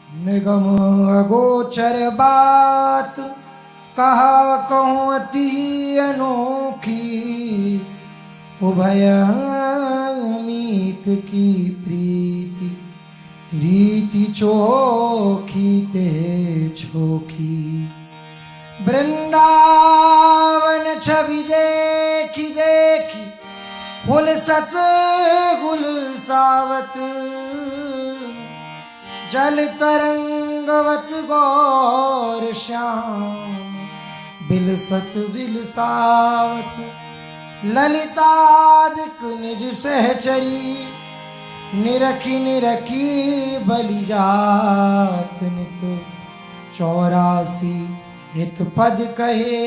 निगम अगोचर बात कहा कहूँ अति अनोखी, उभयमीत की प्रीति रीति चोखी ते छोखी। वृंदावन छवि देखी देखी फुल सत गुल सावत, जल तरंगवत गौर श्याम बिलसत विलसावत। ललितादिक निज सहचरी निरखी निरखी बलि जात नित। 84 हित पद कहे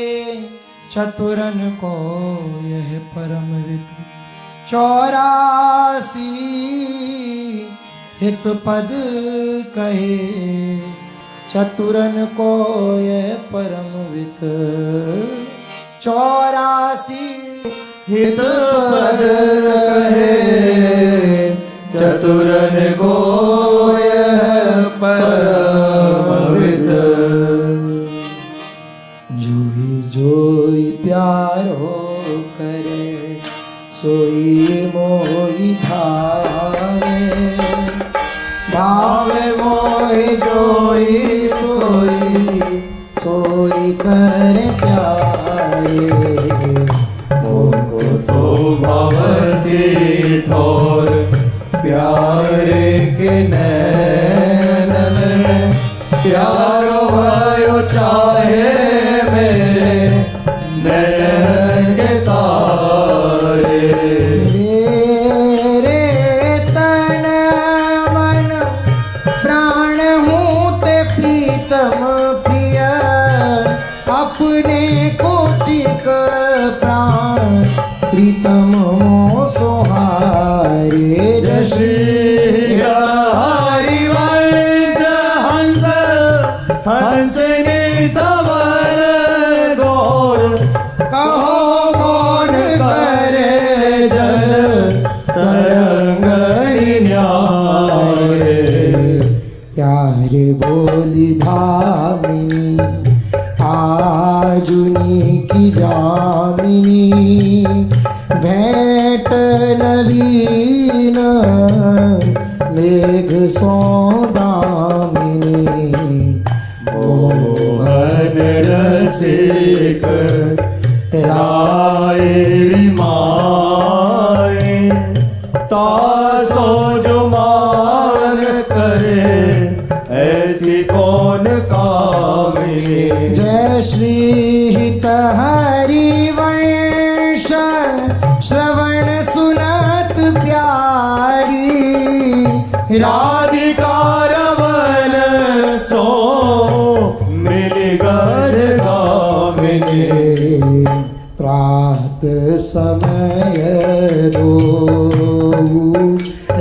चतुरन को यह परमविद। 84 हित पद कहे चतुरन को यह परमविद। 84 हित पद कहे चतुरन को यह परमविद। जोई जोई प्यार हो करे सोई मोहि भावे। भावे मोहि जोई सोई सोई कर प्यारे। मोको तो भवती ठोर प्यारे के नैनन में प्यारो भयो चाहे मेरे नैनन के तारे। रे तन मन प्राण हूँ ते प्रीतम प्रिय, अपने कोटिक प्राण प्रीतम मो सोहारे। जशी हरिवंश हंस हंस ने सवर गौर, कहो कौन करे जल तरंग न्याय। प्यारे बोली भामिनी आजुनी की जामिनी। भेंट नवीन मेघ सौदामिनी। मोहन रसिक राय माए, तासो जो मान करे ऐसी कौन कामिनी। जय श्री हित हरिवंश श्रवण सुनत प्यारी। राधिका रमन सो मिल गज गामिनी। प्रात समय दो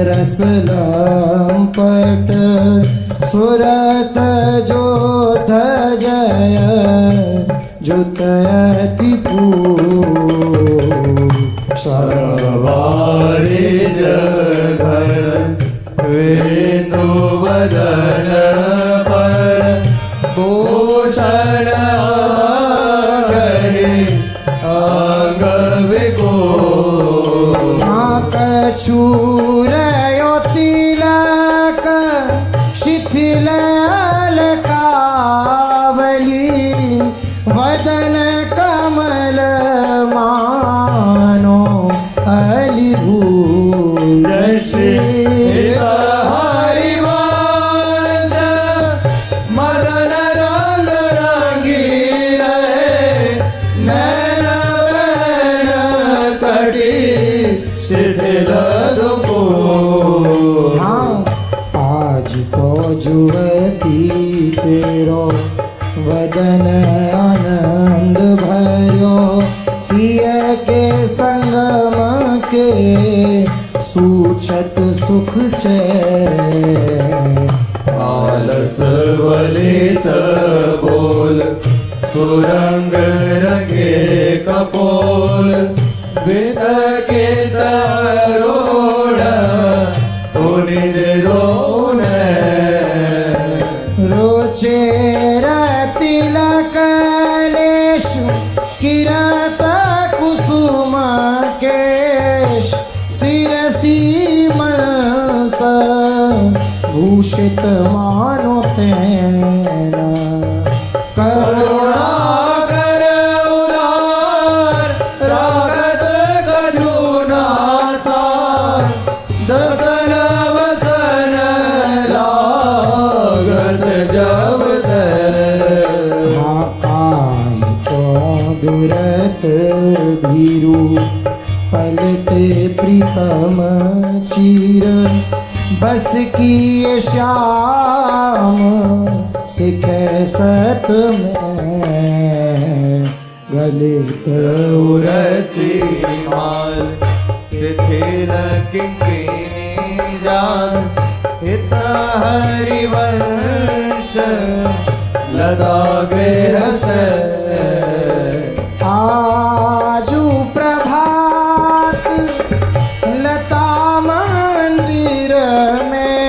रस लंपट सुरत जो जय जुतयति सवारे जघन वेदु वदन पर भूषण गणे अंग विगो। कछूरयो तिलक शिथिल अलकावली, वदन कमल मानो अलिभूषण। जय श्री हरिवंश मदन रंग रंगी रहे, नैन नैन कटी शिथिल दुको। हाँ आज तो जुवती तेरो वदन आनंद भर्यो। पिय के संगम के सूचत सुख चैन। आलस वलित बोल सुरंग रंगे कपोल, विद के तरोड़ निर्दोन भूषित मानो तेना करुणाकर उदार रागत कजूना सार दसन वसन लागत जब आई तो दुरत भीरु पलटे प्रीतम चीर बस किए श्याम सिख सत में गलित उरसी माल शिथिल किंकिनी जान हित हरिवंश लता गृह से आजू प्रभात लता मंदिर में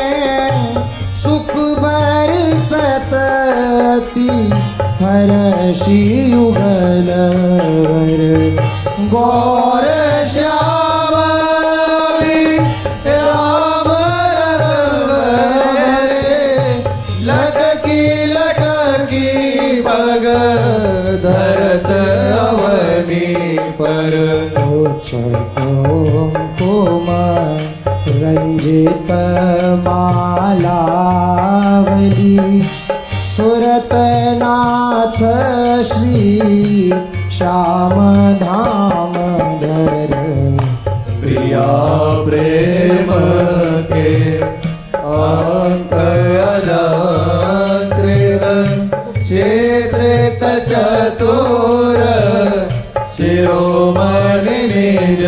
सुख बरसती हर्षि युगल गौर श्याम राम रंग हरे लटकी लटकी पग धरत अवनी पर कोम रंजित मालावली सुरत नाथ श्री श्याम धाम धर प्रिया प्रेम के अंक अलंकृत क्षेत्रित चतुर शिरोमणि निज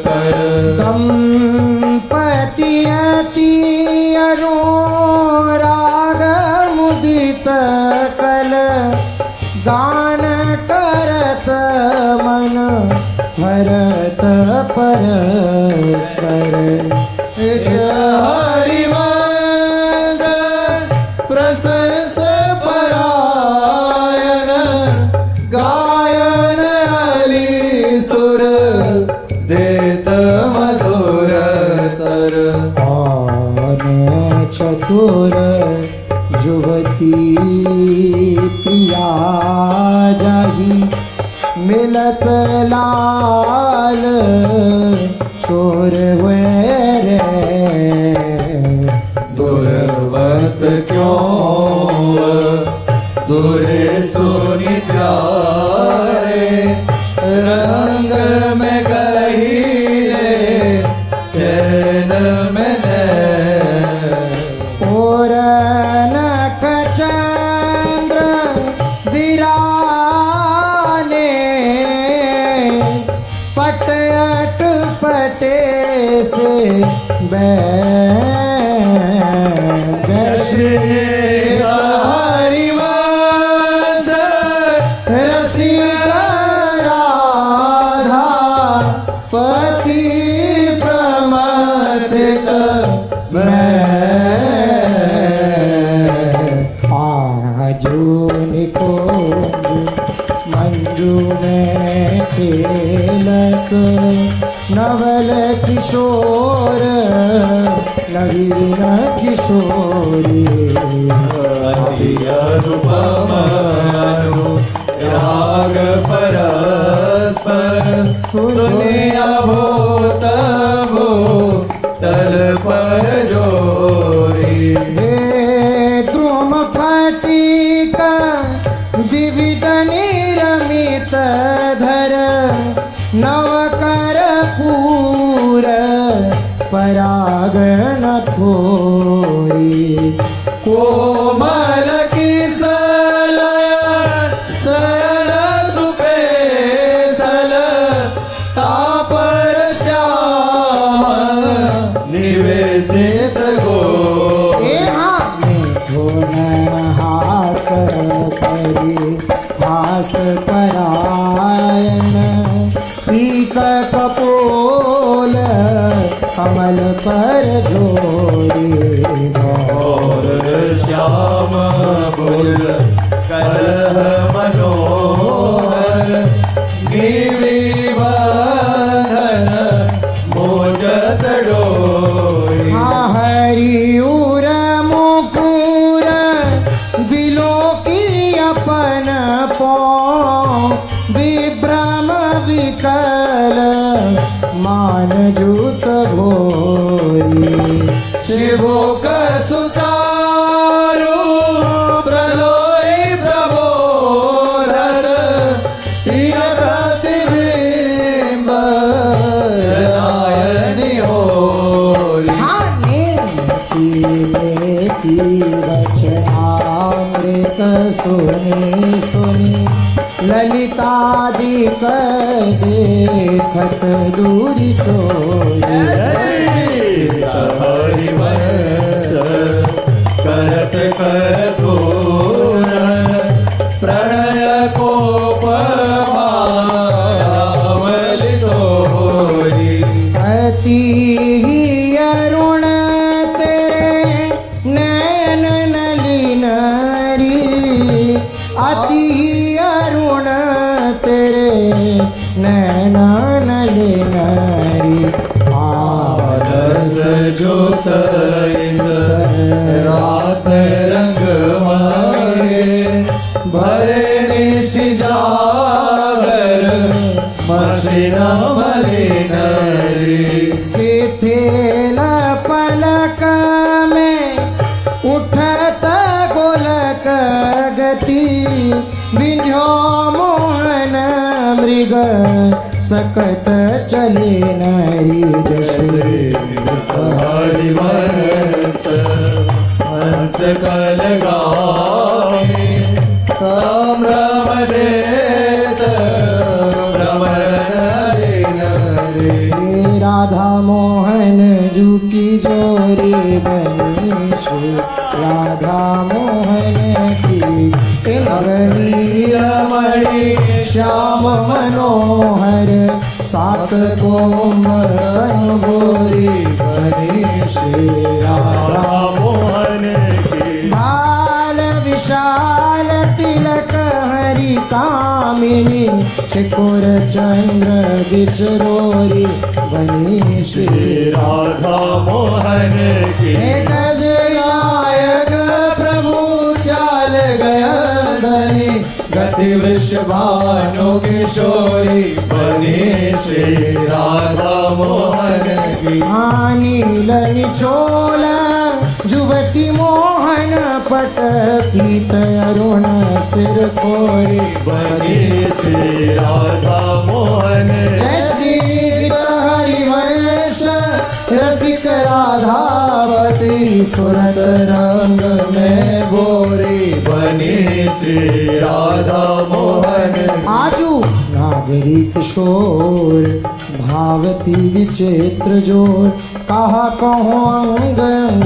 कर दंपति अति अनुराग मुदित कल गान करत मन भरत परस्पर हरिवंश प्रशंस परायण गायन अली सुर देत मधुर तर कौन चतुर युवती प्रिया जाही मिलत लाल छोर हुए रे दुर्वत क्यों दुरे सुनिद्रा रे रंग में गहीरे चैन में और नख चंद्र विराने पट अट पटे से हरिवंश रसिया राधा पति प्रमथित आजून को मंजू में तिलक नवल किशोर नवीन किशोरी अनुपमनु राग परस्पर सुनिया भूत तल पर जोरी हे द्रुम फटिका विविध निरमित धर नवकर पूर पराग न थोरी कोमल किसल सल सुपेसल तापर श्याम निवेशित गो हास करी हास परायण पीक कपोल कमल पर जोड़ी और श्याम बुल कलह मनोहर गिरिवर्धन मोजत डोरी हरि उर की वचनामृत सुनी सुनी ललिता जी कर देखत दूरी चोरी हरिवंश करत करतोरन प्रणय कोप मायावली तोरी अति ही अरुण तेरे नैन नलिनारी अति ही अरुण तेरे नैन नलिनारी आदर्श ज्योत रात रंग मारे भरे निशि जागर मसीना मलिनरी शिथिल पलक में उठत गोलक गति विंध्यो मोहन मृग सकत चले नारी जैसे हरिवंश हंस कल गावे संभ्रम देत भ्रमर नरे राधा मोहन जू की जोरी बनी राधा मोहन की रमणी श्याम मनोहर सात कोमल गोरी बनी श्री राधा मोहन की बाल विशाल तिलक हरि कामिनी छिकुर चंद्र बिचरोरी बनी श्री राधा मोहन की गज नायक प्रभु चाल गया धनी गति वृषभानु किशोरी बनी श्री राधा मोहन की नील निचोल जुवती मोहन पट पीत अरुण सिर कोरी बनी श्री राधा मोहन जय श्री हरिवंश रसिक राधावती सुरत रंग में गोरी बनी श्री राधा मोहन आजू नागरी किशोर भावती विचित्र जोर कहा कहो अंग अंग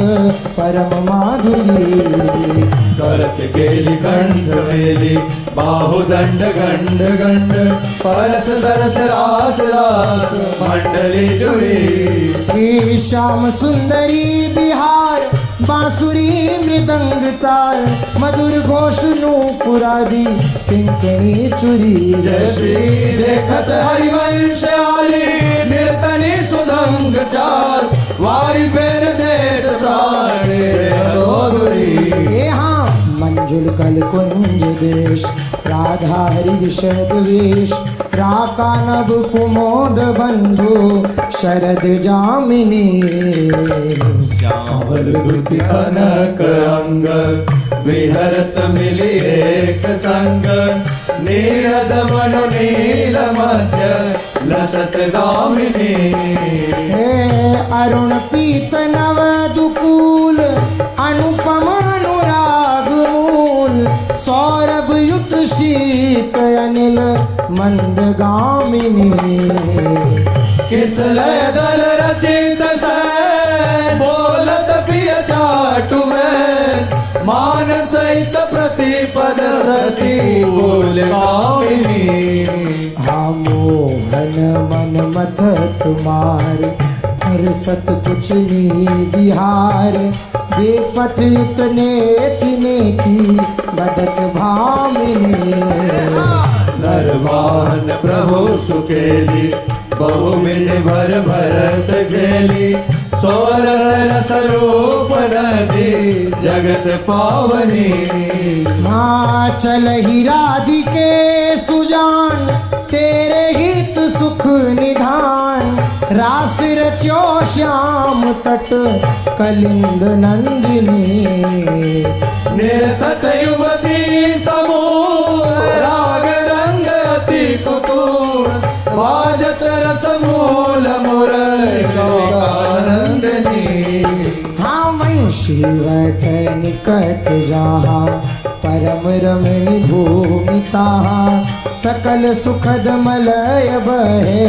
परम माधुरी करत केली कंठ मेली बाहुदंड गंड गंड परस सरस रास रास मंडली जुरी हे श्याम सुंदरी बिहार बांसुरी मृदंग तार मधुर घोष नूपुरादि किंकणी चुरी जय श्री देखत हरिवंश आली कीर्तनी सुधंग चार वारी फेर देत प्राण चौधरी हाँ मंजुल कल कुंज देश राधा हरि विशद वेश राका नभ कुमोद बंधु शरद जामिनी श्यामल दुति कनक अंग विहरत मिली एक संग नीरद मनु नील मध्य लसत दामिनी हे अरुण पीत नव दुकूल अनुपम अनुराग मूल सौरभ युत शीत अनिल मंदगामिनी किस लय दल रचित सैन बोलत पिय चाटु में मान सहित प्रतिपद प्रति बोल कामिनी मोहन मन मथ तुम्हार हर सत कुछ नी बिहार बेपथ युत ने की बदक भामिनी नरवाहन प्रभु सुकेली बहुमिल भर भरत झेली सोरल स्वरूप नदी जगत पावनी चल ही राधिके सुजान तेरे हित सुख निधान रास रच्यो श्याम तट कलिंद नंदिनी निरतत युवती समूह राग रंग अति कुतूर बाजत रस मूल मुरली लोकानंदनी हाँ वंशी जीवट निकट जहाँ परम रमणी भूमि तहाँ सकल सुखद मलय बहे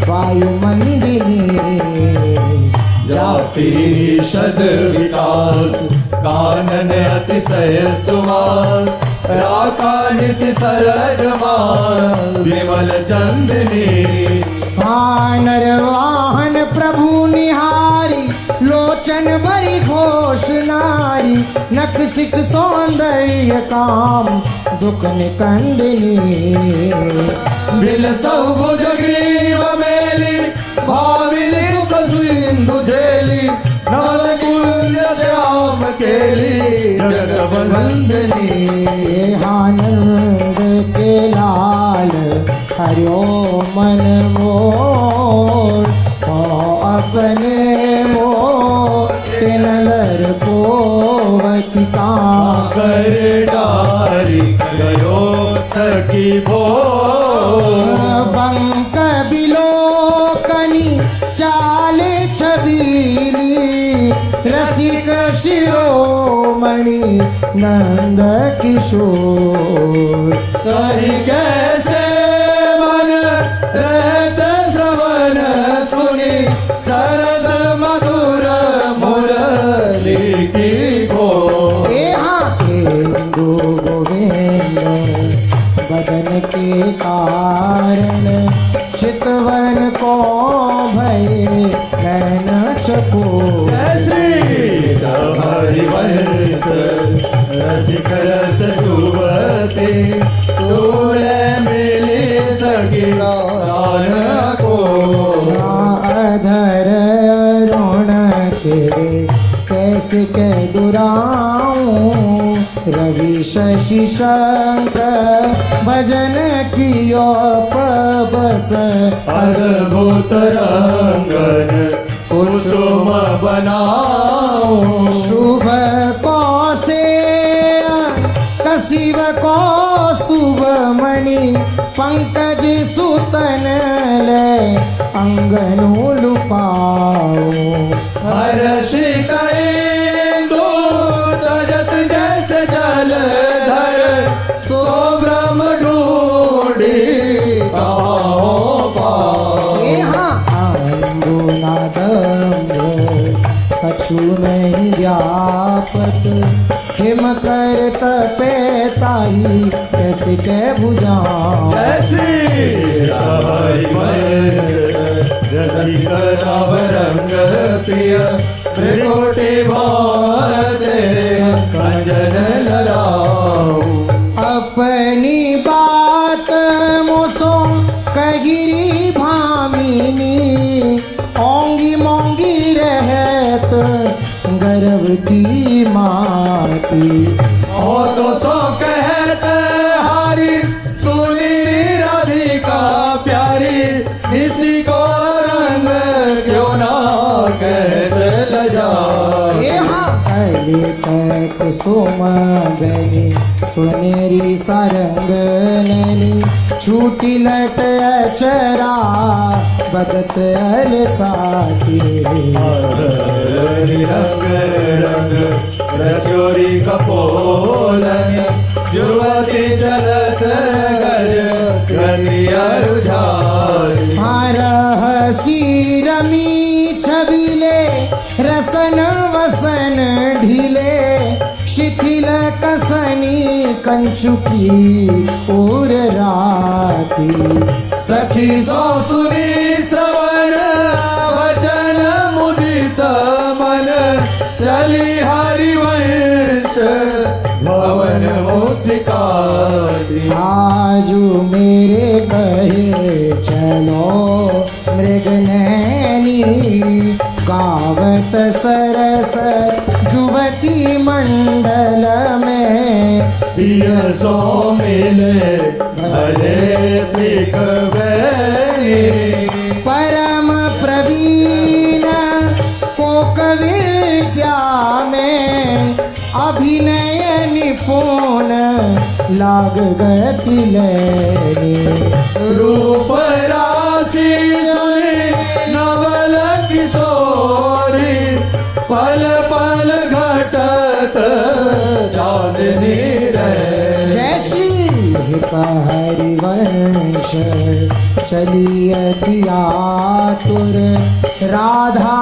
वायुमंदिनी जाति षद विकास कानन अतिशय सुवास राका निस सरद मान विमल चंदनी वानर वाहन प्रभु निहारी लोचन बरी घोष नारी नख सिक सौंदर्य काम दुख निकंदनी बिल सौभुज ग्रीव मेली भाविनी सिंधु झेली नवकुंज श्याम केली जगवंदनी आनंद के लाल हरियो मन मोर अपने मोर पोवती का कर डारी गयो सखी भो बंक बिलोकनी चाले छबीली रसिक शिरोमणि नंद किशोर कही कैसे मन रहत श्रवण सुनी सरस मधुर मुरली की गो यहाँ के गोविंद बदन के कारण चितवन को भय नैन चको श्री हरिवंश रसिक रस जुवती तोरे मिली सगी प्राण को अधर रोण के कैसे के दुराऊं रवि शशि शंकर भजन कियो पबस अद्भुत रंगन कुसुम बनाओ शुभ कौसे कशिव कौस्तुभ मणि पंकज सुतन ले अंगनु लुपाओ हर्षित इंदु तजत जैसे जलधर सो ब्रह्म ढूंढी पाओ पाओ कछु नहीं व्यापत हिम कर तपे ताई कैसे के बुझाऊं रसिक नव रंग प्रिय त्रिकोटि भाव तेरे कंजन ललाओ अपनी बात मोसो कगिरी भामिनी ओंगी मोंगी रहत गर्भ की माती ओ तो सो कहत हारी सुनी राधिका प्यारी इसी को रंग क्यों ना कहत लजा तक सोमगनी सुनेरी सारंग नैनी छूटी लट अचरा बदत अल साथी रंग रंग रचोरी कपोलन युवती चलत गज कन्या रुझारी हसी रमी छबिले रसन वसन ढीले शिथिल कसनी कंचुकी उर राती सखी सो सुनी श्रवण वचन मुदित मन चली हरिवंश भवन मुसिकारी आजू मेरे कहे चलो मृग नैनी गावत सरस जुवती मंडल में पिय सो मिले भले पिक बैरी परम प्रवीण कोक विद्या में अभिनय निपुण लाग गति लेनी रूप राशि नवल किशोरी पल पल घट चांदनी रे। जय श्री हरिवंश चली अति आतुर राधा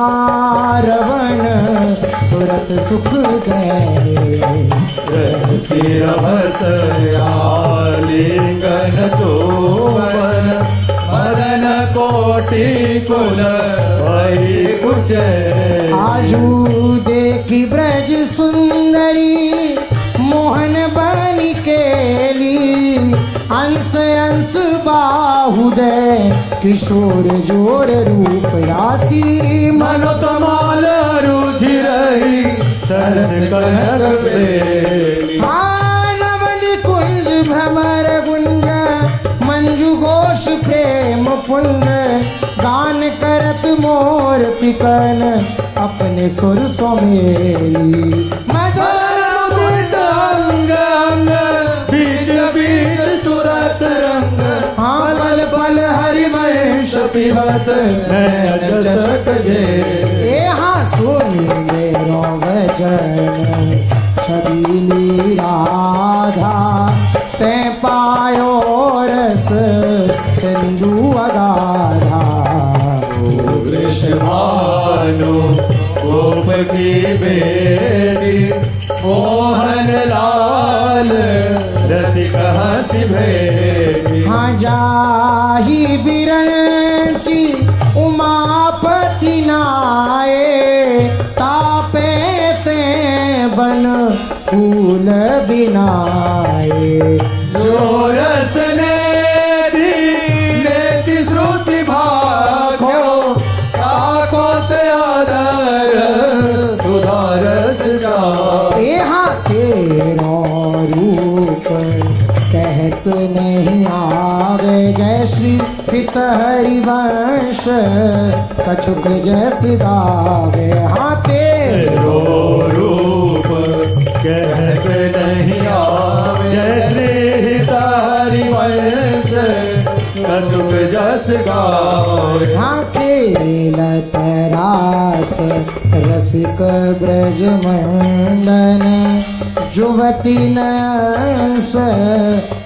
रवण सुरत सुख गए। सिरभस आलिंगन चोवन मदन कोटि कुल वही कुछ। आजू देखी ब्रज सुंदरी मोहन बनी केली अंश अंश बाहुदय किशोर जोर रूप राशि मनोतमाल रुधिर सरस कनक बेली। नवन कुंज भ्रमर गुंज मंजू घोष प्रेम पुंज गान करत मोर पिकन अपने सुर सोमेली। मदन मृत अंग अंग बीच बीच सुरत रंग। पल पल हरिवंश पिबत नयन चषक जे। ए हाँ सुनी मेरो वचन छबीली राधा ते पायो रस सिंधु अगाधा। वृषभानु गोप की बेटी मोहन लाल रसिक हंसी भेटी। हाँ जाही बिरंची उमापति नाये तापे ते बन फूल बिनाए। जो रस नेति श्रुति भाग्यो ताको ते आदर सुधारस जा। यहाँ तेरो रूप कहत नहीं आवे। जय श्री पित हरिवंश कछुक जस गावे। हाँ तेरो रूप कहत नहीं आवे। जय श्री हरिवंश कछुक जस गावे। हाँ खेलत रास रसिक ब्रज मंडन जुवती नंस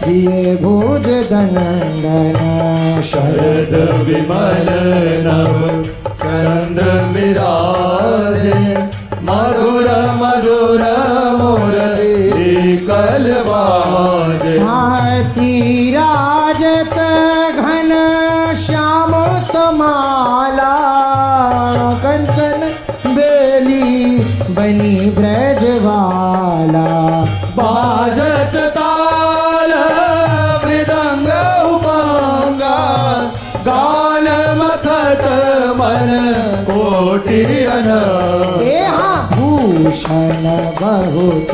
दिए भुज दंडन। शरद विमल नव चंद्र विराजे मधुर मधुर मुरली कलवाजे। हाथी राजत घन श्याम तमाला कंचन बेली बनी ब्रजवाला। बाजत ताल मृदंग उपांगा गान मथत मन कोटि अन। भूषण बहुत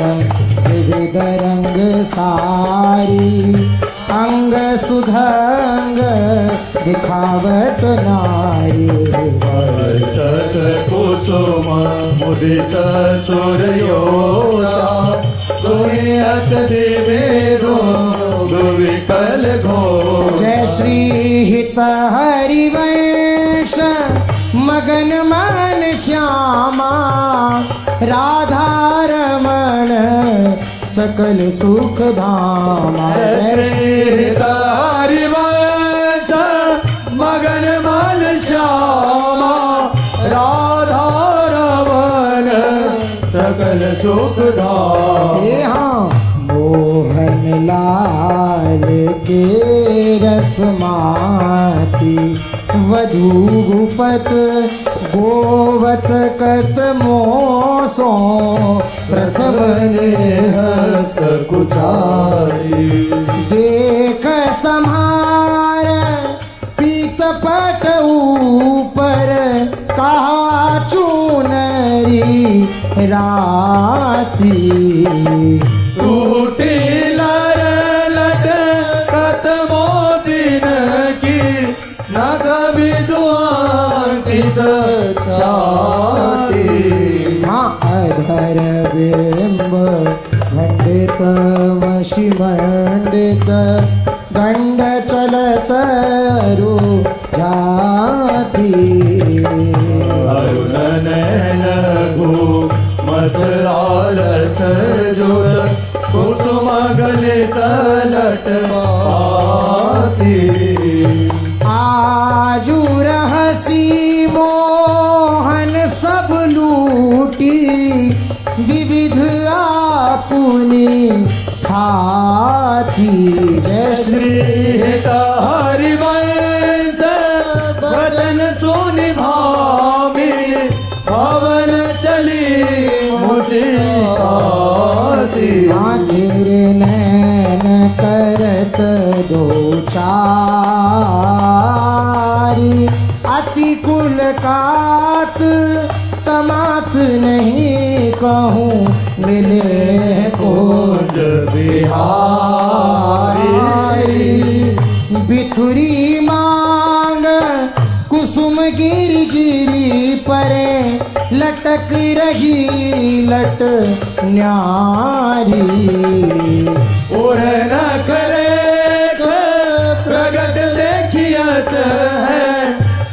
विविध रंग सारी अंग सुधंग दिखावत नारी। सत कुसुम मुदित सूर्योषा सुनियत दिवे विकल घोष। जय श्री हित हरिवंश मगन मन श्यामा राधा रमण सकल सुख धामा। जय श्री हरिवंश मगन मन श्यामा राधा रमण सकल सुख धाम। यहाँ मोहन लाल के रसमाती वधू गुपत गोवत कत मोसो प्रथम नेह सकुचारी। देख सम्हार पीतपट ऊपर कहा चूनरी राती। टूटी लर लटकत मोदिन की न कभी दुआंकित छाती। हाँ अधर बिंब खंडित वशी मंडित दंड चलत रु जाती। अरुण नैन घू मत लालस जो लटवाती। आजू रहसी मोहन सब लूटी विविध आपुनी थाती। जय श्री हित हरिवंश वचन सुनि भामी पवन चली मुस्काती। तेरे नैन करत दो चारी अति कुल कात समात नहीं कहूँ मिले कुंज बिहारी। बिथुरी मांग कुसुम गिरी गिरी परे लटक रही लट न्यारी। और न करे प्रगट देखियत है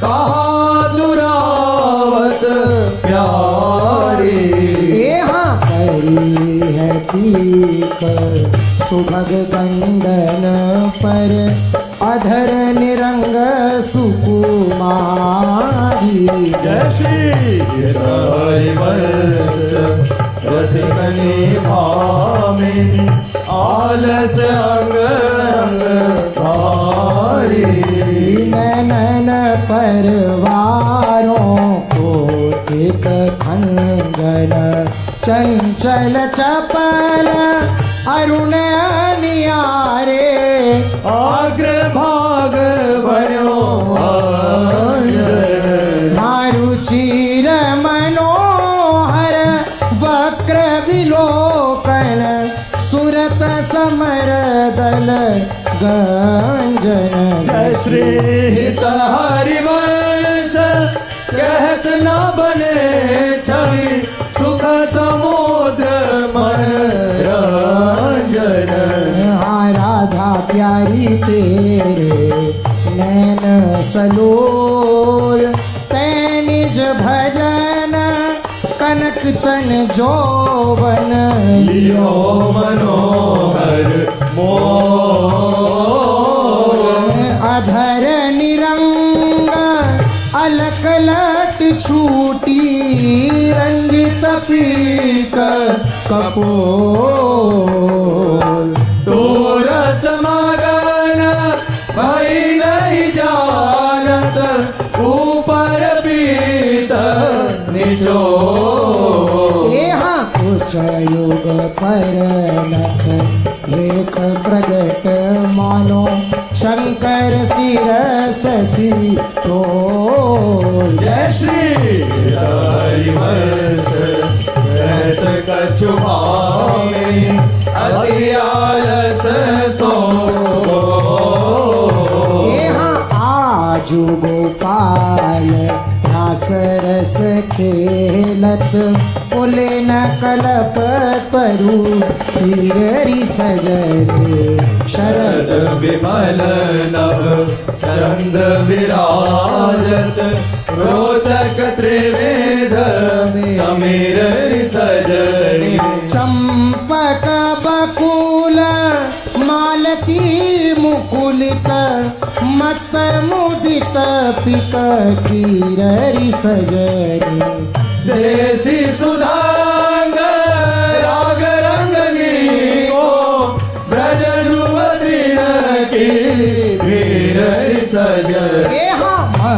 कहा दुरावत प्यारी। यहाँ करी है तीक सुभग दंडन पर अधर निरंग सुकुमारी। जय श्री हरिवंश रसिकनी भामिनी आलस अंग रंग धारी। नैनन परवारों को एक खंगन चंचल चपल अरुण नियारे। अग्रभाग बनो मारुचिर मनोहर वक्र विलोकन सुरत समर दल गंजन। जय श्री हित हरिवंश कहत न बने छवि सुख समुद्र मन रंजन। हाँ राधा प्यारी तेरे नैन सलोल तै निज भजन कनक तन जोवन लियो मनोहर मोह। अधर निरंग अलक लट छूटी रंजित पीक कपोल। तोर समगन भई नहीं जानत ऊपर पीत निचो। यहाँ कुछ युग पर नख लेख प्रगट मानो शंकर शिरस सी तो। जय श्री हरिवंश कहत कछु भामी अति आलस सो। यहाँ आजू गोपाल रस खेलत बोले न कलप तरु तीररी सजते शरद शरद विमल नभ चंद्र विराजत रोचक त्रिवेद समीर सजनी। चंपक बकुल मालती मुकुलित मत मुदित पिक कीररि सजनी। देसी सुधांग राग रंगनी को ब्रज युवती की भीर सजनी।